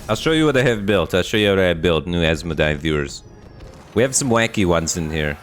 I'll show you what I have built. I'll show you what I have built, new Asmodee viewers. We have some wacky ones in here.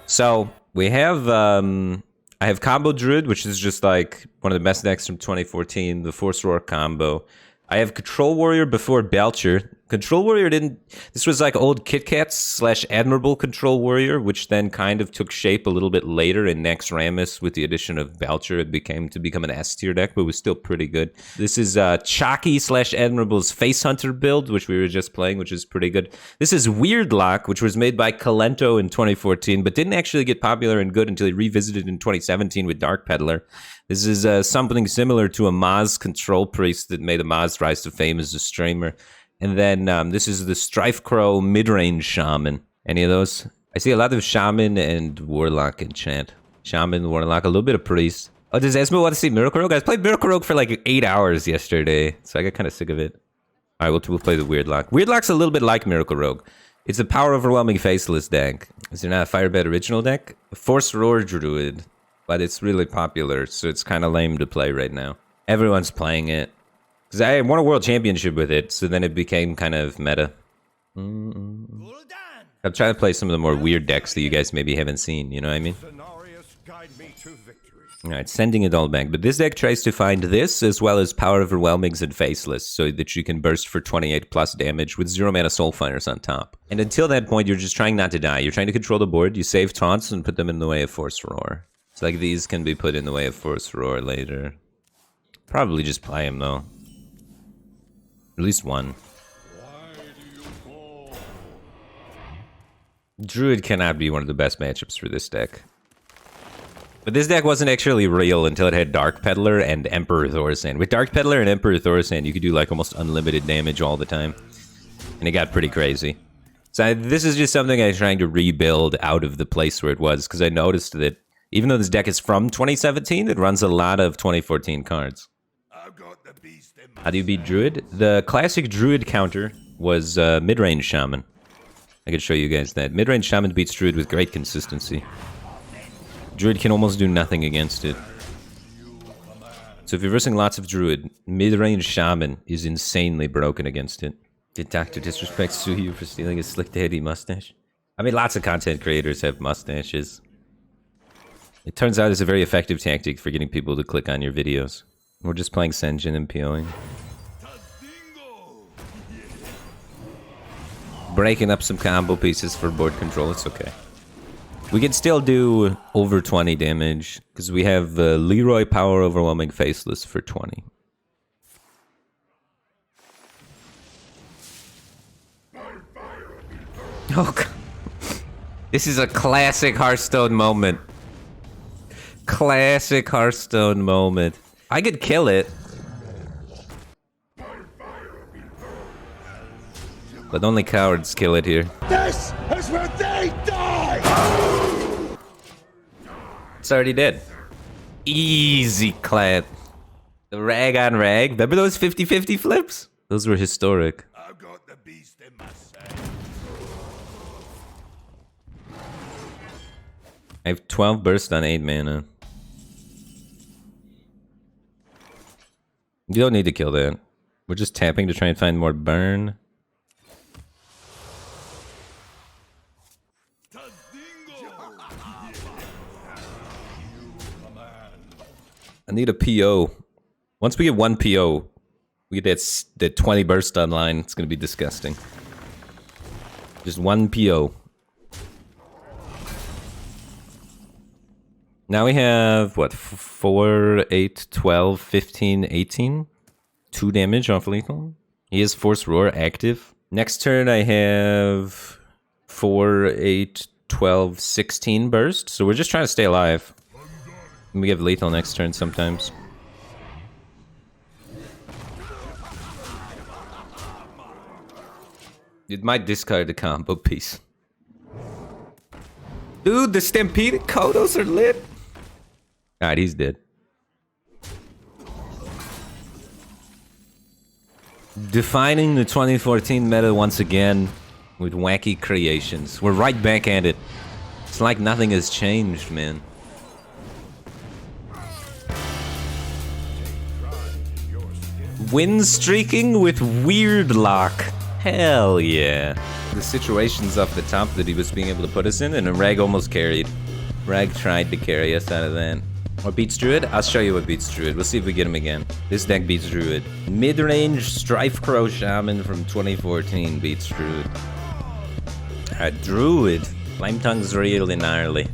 So, we have, I have Combo Druid, which is just like one of the best decks from 2014, the Force Roar combo. I have Control Warrior before Belcher. Control Warrior didn't... This was like old Kit Kats / Admirable Control Warrior, which then kind of took shape a little bit later in Nax Ramus with the addition of Belcher. It became an S tier deck, but was still pretty good. This is Chalky / Admirable's Face Hunter build, which we were just playing, which is pretty good. This is Weirdlock, which was made by Kalento in 2014, but didn't actually get popular and good until he revisited in 2017 with Dark Peddler. This is something similar to a Maz Control Priest that made a Maz rise to fame as a streamer. And then this is the Strife Crow mid-range Shaman. Any of those? I see a lot of Shaman and Warlock in chat. Shaman, Warlock, a little bit of Priest. Oh, does Esmo want to see Miracle Rogue? I played Miracle Rogue for like 8 hours yesterday, so I got kind of sick of it. All right, we'll play the Weirdlock. Weirdlock's a little bit like Miracle Rogue. It's a power overwhelming faceless deck. Is there not a Firebat original deck? Force Roar Druid, but it's really popular, so it's kind of lame to play right now. Everyone's playing it. Because I won a world championship with it, so then it became kind of meta. I'm trying to play some of the more weird decks that you guys maybe haven't seen, you know what I mean? Alright, sending it all back. But this deck tries to find this, as well as Power Overwhelmings and Faceless, so that you can burst for 28 plus damage with 0 mana Soulfires on top. And until that point, you're just trying not to die. You're trying to control the board, you save taunts and put them in the way of Force Roar. So like these can be put in the way of Force Roar later. Probably just play them though. At least one. Druid cannot be one of the best matchups for this deck. But this deck wasn't actually real until it had Dark Peddler and Emperor Thaurissan. With Dark Peddler and Emperor Thaurissan, you could do like almost unlimited damage all the time. And it got pretty crazy. So this is just something I'm trying to rebuild out of the place where it was, because I noticed that even though this deck is from 2017, it runs a lot of 2014 cards. How do you beat Druid? The classic Druid counter was mid-range Shaman. I could show you guys that. Mid-range Shaman beats Druid with great consistency. Druid can almost do nothing against it. So if you're versing lots of Druid, mid-range Shaman is insanely broken against it. Did Dr. Disrespect sue you for stealing a slick daddy mustache? I mean, lots of content creators have mustaches. It turns out it's a very effective tactic for getting people to click on your videos. We're just playing Senjin and POing. Breaking up some combo pieces for board control, it's okay. We can still do over 20 damage, because we have Leroy Power Overwhelming Faceless for 20. Oh, God. This is a classic Hearthstone moment. Classic Hearthstone moment. I could kill it. But only cowards kill it here. This is where they die! It's already dead. Easy clap. The rag on rag. Remember those 50-50 flips? Those were historic. I've got the beast in my sight. I have 12 burst on 8 mana. You don't need to kill that. We're just tapping to try and find more burn. I need a PO. Once we get one PO, we get that 20 burst online. It's gonna be disgusting. Just one PO. Now we have, what, 4, 8, 12, 15, 18? 2 damage off lethal. He has Force Roar active. Next turn I have 4, 8, 12, 16 burst. So we're just trying to stay alive. We have lethal next turn sometimes. It might discard the combo piece. Dude, the Stampede Kodos are lit. Alright, he's dead. Defining the 2014 meta once again with wacky creations. We're right back at it. It's like nothing has changed, man. win streaking with Weirdlock. Hell yeah. The situations off the top that he was being able to put us in, and Rag almost carried. Rag tried to carry us out of that. What beats Druid? I'll show you what beats Druid. We'll see if we get him again. This deck beats Druid. Mid-range Strife Crow Shaman from 2014 beats Druid. Alright, Druid. Flame Tongue's really gnarly.